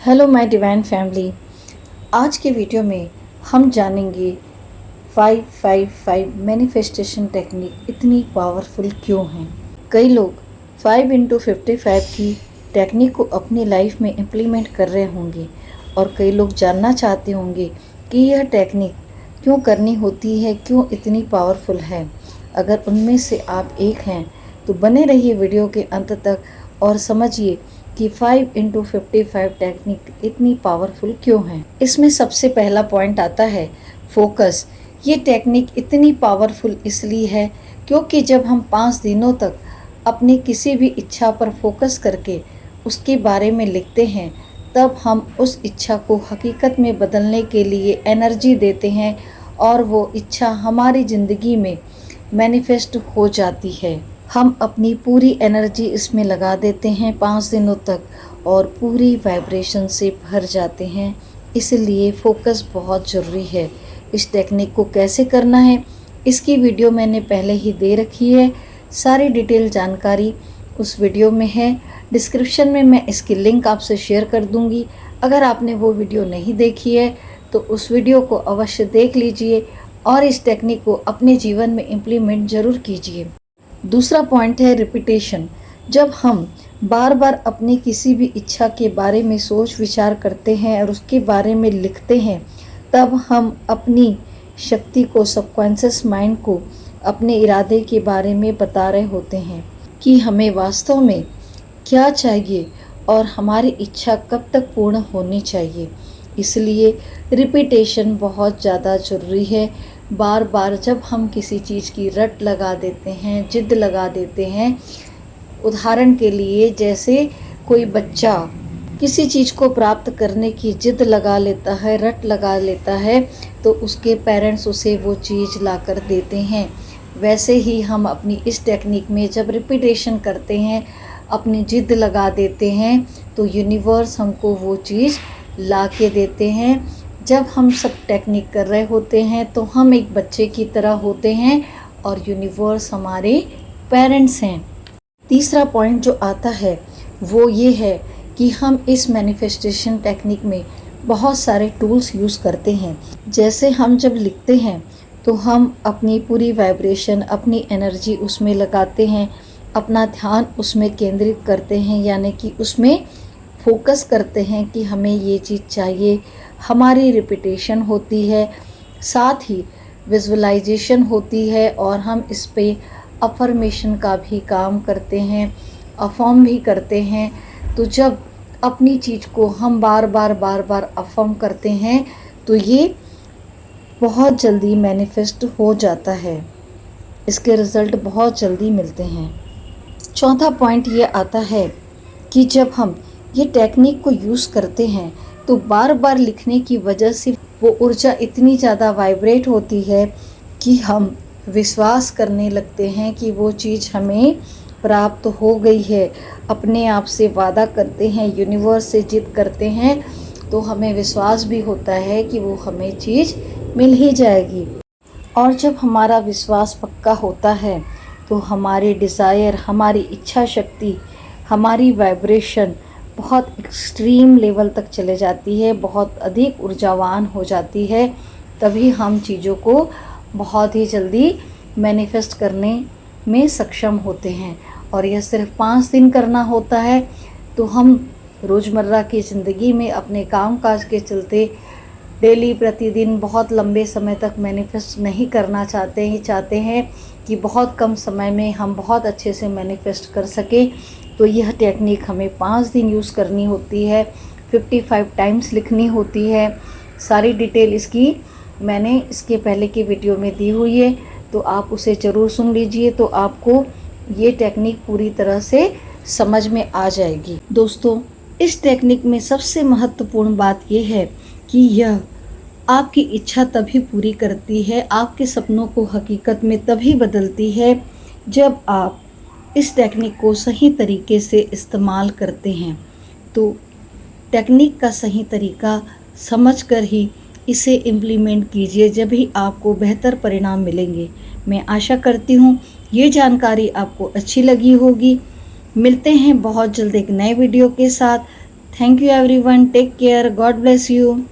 Hello my divine family. आज के video में हम जानेंगे 555 मैनिफेस्टेशन टेक्निक इतनी पावरफुल क्यों है। कई लोग 5x55 की टेक्निक को अपनी लाइफ में इम्प्लीमेंट कर रहे होंगे और कई लोग जानना चाहते होंगे कि यह टेक्निक क्यों करनी होती है, क्यों इतनी पावरफुल है। अगर उनमें से आप एक हैं तो बने रहिए वीडियो के अंत तक और समझिए कि 5x55 टेक्निक इतनी पावरफुल क्यों है। इसमें सबसे पहला पॉइंट आता है फोकस। ये टेक्निक इतनी पावरफुल इसलिए है क्योंकि जब हम 5 दिनों तक अपनी किसी भी इच्छा पर फोकस करके उसके बारे में लिखते हैं, तब हम उस इच्छा को हकीकत में बदलने के लिए एनर्जी देते हैं और वो इच्छा हमारी ज़िंदगी में मैनिफेस्ट हो जाती है। हम अपनी पूरी एनर्जी इसमें लगा देते हैं 5 दिनों तक और पूरी वाइब्रेशन से भर जाते हैं। इसलिए फोकस बहुत ज़रूरी है। इस टेक्निक को कैसे करना है इसकी वीडियो मैंने पहले ही दे रखी है। सारी डिटेल जानकारी उस वीडियो में है। डिस्क्रिप्शन में मैं इसकी लिंक आपसे शेयर कर दूंगी। अगर आपने वो वीडियो नहीं देखी है तो उस वीडियो को अवश्य देख लीजिए और इस टेक्निक को अपने जीवन में इम्प्लीमेंट ज़रूर कीजिए। दूसरा पॉइंट है रिपीटेशन। जब हम बार बार अपनी किसी भी इच्छा के बारे में सोच विचार करते हैं और उसके बारे में लिखते हैं, तब हम अपनी शक्ति को, सबकॉन्शियस माइंड को अपने इरादे के बारे में बता रहे होते हैं कि हमें वास्तव में क्या चाहिए और हमारी इच्छा कब तक पूर्ण होनी चाहिए। इसलिए रिपीटेशन बहुत ज़्यादा ज़रूरी है। बार बार जब हम किसी चीज़ की रट लगा देते हैं, जिद लगा देते हैं, उदाहरण के लिए जैसे कोई बच्चा किसी चीज़ को प्राप्त करने की जिद लगा लेता है, रट लगा लेता है, तो उसके पेरेंट्स उसे वो चीज़ ला कर देते हैं। वैसे ही हम अपनी इस टेक्निक में जब रिपीटेशन करते हैं, अपनी जिद लगा देते हैं, तो यूनिवर्स हमको वो चीज़ ला के देते हैं। जब हम सब टेक्निक कर रहे होते हैं तो हम एक बच्चे की तरह होते हैं और यूनिवर्स हमारे पेरेंट्स हैं। तीसरा पॉइंट जो आता है वो ये है कि हम इस मैनिफेस्टेशन टेक्निक में बहुत सारे टूल्स यूज़ करते हैं। जैसे हम जब लिखते हैं तो हम अपनी पूरी वाइब्रेशन, अपनी एनर्जी उसमें लगाते हैं, अपना ध्यान उसमें केंद्रित करते हैं, यानी कि उसमें फोकस करते हैं कि हमें ये चीज़ चाहिए। हमारी रिपीटेशन होती है, साथ ही विजुअलाइजेशन होती है और हम इस पे अफर्मेशन का भी काम करते हैं, अफर्म भी करते हैं। तो जब अपनी चीज़ को हम बार बार अफर्म करते हैं तो ये बहुत जल्दी मैनिफेस्ट हो जाता है। इसके रिज़ल्ट बहुत जल्दी मिलते हैं। चौथा पॉइंट ये आता है कि जब हम ये टेक्निक को यूज़ करते हैं तो बार बार लिखने की वजह से वो ऊर्जा इतनी ज़्यादा वाइब्रेट होती है कि हम विश्वास करने लगते हैं कि वो चीज़ हमें प्राप्त हो गई है। अपने आप से वादा करते हैं, यूनिवर्स से जिद करते हैं, तो हमें विश्वास भी होता है कि वो हमें चीज़ मिल ही जाएगी। और जब हमारा विश्वास पक्का होता है तो हमारी डिज़ायर, हमारी इच्छा शक्ति, हमारी वाइब्रेशन बहुत एक्सट्रीम लेवल तक चले जाती है, बहुत अधिक ऊर्जावान हो जाती है। तभी हम चीज़ों को बहुत ही जल्दी मैनिफेस्ट करने में सक्षम होते हैं। और यह सिर्फ 5 दिन करना होता है। तो हम रोज़मर्रा की ज़िंदगी में अपने काम काज के चलते डेली प्रतिदिन बहुत लंबे समय तक मैनिफेस्ट नहीं करना चाहते हैं, चाहते हैं कि बहुत कम समय में हम बहुत अच्छे से मैनिफेस्ट कर सकें। तो यह टेक्निक हमें 5 दिन यूज़ करनी होती है, 55 टाइम्स लिखनी होती है। सारी डिटेल इसकी मैंने इसके पहले की वीडियो में दी हुई है, तो आप उसे ज़रूर सुन लीजिए, तो आपको ये टेक्निक पूरी तरह से समझ में आ जाएगी। दोस्तों, इस टेक्निक में सबसे महत्वपूर्ण बात यह है कि यह आपकी इच्छा तभी पूरी करती है, आपके सपनों को हकीकत में तभी बदलती है जब आप इस टेक्निक को सही तरीके से इस्तेमाल करते हैं। तो टेक्निक का सही तरीका समझकर ही इसे इम्प्लीमेंट कीजिए, जब भी आपको बेहतर परिणाम मिलेंगे। मैं आशा करती हूँ ये जानकारी आपको अच्छी लगी होगी। मिलते हैं बहुत जल्द एक नए वीडियो के साथ। Thank you everyone. Take care. God bless you.